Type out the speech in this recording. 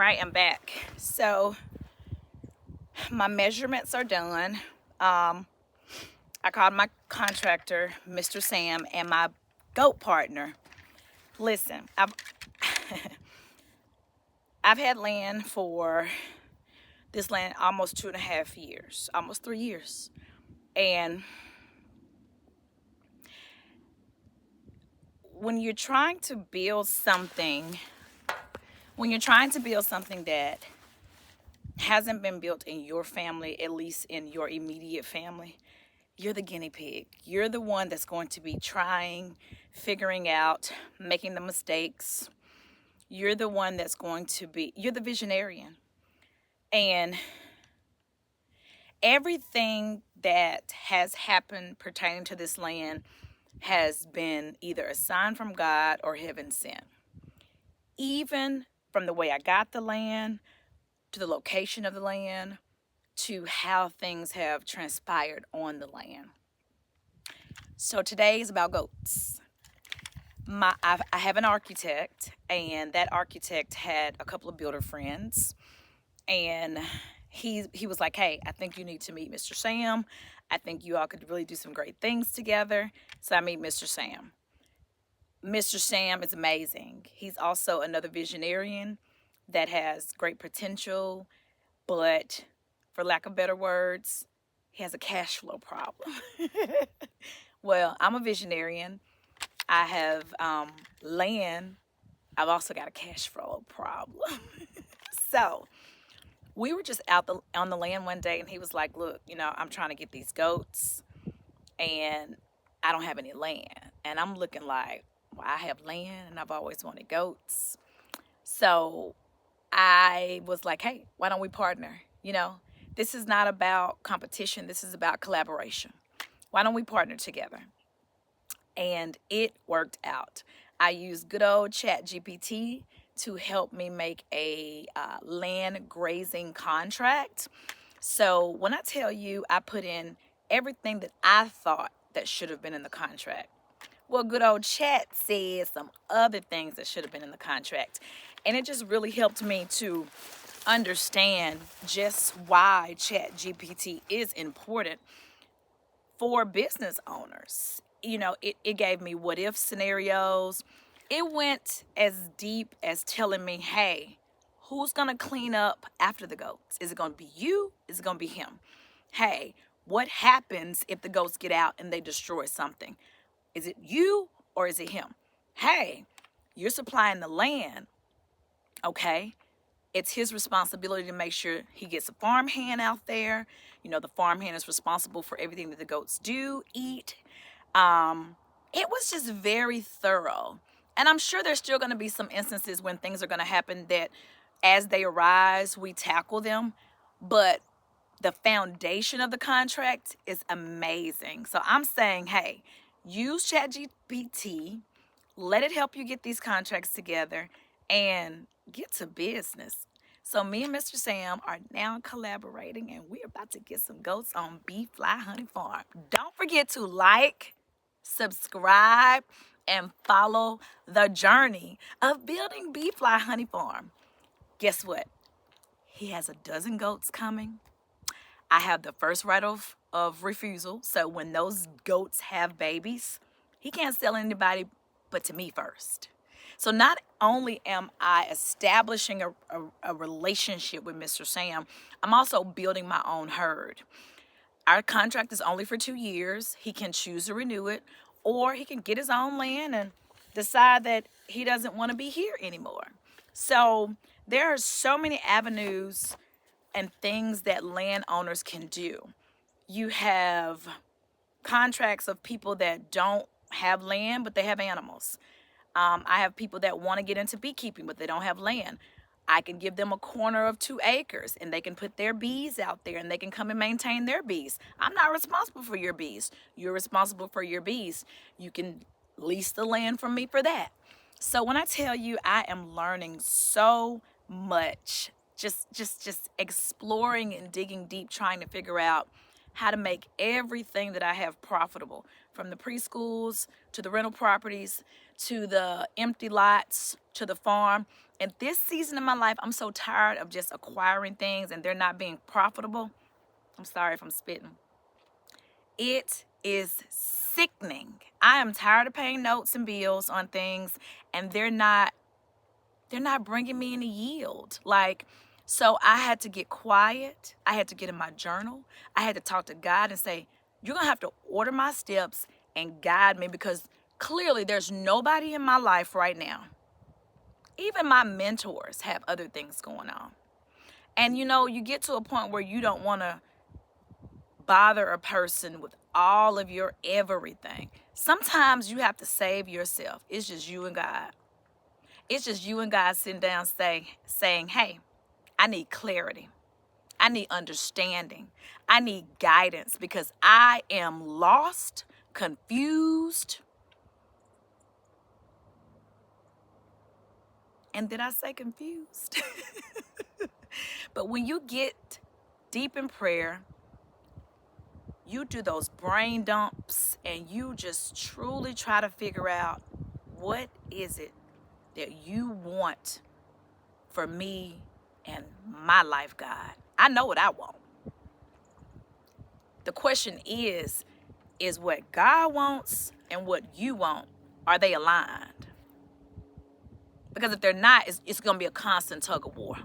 Right, I'm back. So my measurements are done. I called my contractor, Mr. Sam, and my goat partner. Listen, I've had land for this land almost 2.5 years, almost 3 years. And when you're trying to build something, that hasn't been built in your family, at least in your immediate family, you're the guinea pig. You're the one that's going to be trying, figuring out, making the mistakes. You're the one that's going to be, you're the visionarian. And everything that has happened pertaining to this land has been either a sign from God or heaven sent. Even from the way I got the land, to the location of the land, to how things have transpired on the land. So today is about goats. I have an architect, and that architect had a couple of builder friends, and he was like, "Hey, I think you need to meet Mr. Sam. I think you all could really do some great things together." So I meet Mr. Sam. Mr. Sam is amazing. He's also another visionarian that has great potential, but for lack of better words, he has a cash flow problem. Well, I'm a visionarian. I have land. I've also got a cash flow problem. So we were just on the land one day, and he was like, "Look, I'm trying to get these goats, and I don't have any land." And I'm looking like, "Well, I have land, and I've always wanted goats." So I was like, "Hey, why don't we partner? This is not about competition. This is about collaboration. Why don't we partner together?" And it worked out. I used good old ChatGPT to help me make a land grazing contract. So when I tell you I put in everything that I thought that should have been in the contract, well, good old Chat said some other things that should have been in the contract. And it just really helped me to understand just why ChatGPT is important for business owners. It gave me what if scenarios. It went as deep as telling me, "Hey, who's going to clean up after the goats? Is it going to be you? Is it going to be him? Hey, what happens if the goats get out and they destroy something? Is it you or is it him? Hey, you're supplying the land, okay? It's his responsibility to make sure he gets a farmhand out there. The farmhand is responsible for everything that the goats do, eat." It was just very thorough. And I'm sure there's still going to be some instances when things are going to happen that as they arise, we tackle them. But the foundation of the contract is amazing. So I'm saying, hey, use ChatGPT, let it help you get these contracts together, and get to business. So me and Mr. Sam are now collaborating, and we're about to get some goats on Bee Fly Honey Farm. Don't forget to like, subscribe, and follow the journey of building Bee Fly Honey Farm. Guess what? He has a dozen goats coming. I have the first right of refusal. So when those goats have babies, he can't sell anybody but to me first. So not only am I establishing a relationship with Mr. Sam, I'm also building my own herd. Our contract is only for 2 years. He can choose to renew it, or he can get his own land and decide that he doesn't want to be here anymore. So there are so many avenues and things that landowners can do. You have contracts of people that don't have land, but they have animals. I have people that want to get into beekeeping, but they don't have land. I can give them a corner of 2 acres and they can put their bees out there and they can come and maintain their bees. I'm not responsible for your bees. You're responsible for your bees. You can lease the land from me for that. So when I tell you I am learning so much, just exploring and digging deep, trying to figure out how to make everything that I have profitable, from the preschools to the rental properties to the empty lots to the farm. And this season of my life, I'm so tired of just acquiring things and they're not being profitable. I'm sorry if I'm spitting. It is sickening. I am tired of paying notes and bills on things and they're not bringing me any yield. So I had to get quiet. I had to get in my journal. I had to talk to God and say, you're going to have to order my steps and guide me, because clearly there's nobody in my life right now. Even my mentors have other things going on. And you get to a point where you don't want to bother a person with all of your everything. Sometimes you have to save yourself. It's just you and God. It's just you and God sitting down saying, hey, I need clarity. I need understanding. I need guidance, because I am lost, confused. And did I say confused? But when you get deep in prayer, you do those brain dumps and you just truly try to figure out, what is it that you want for me and my life, God? I know what I want. The question is what God wants and what you want, are they aligned? Because if they're not, it's going to be a constant tug of war.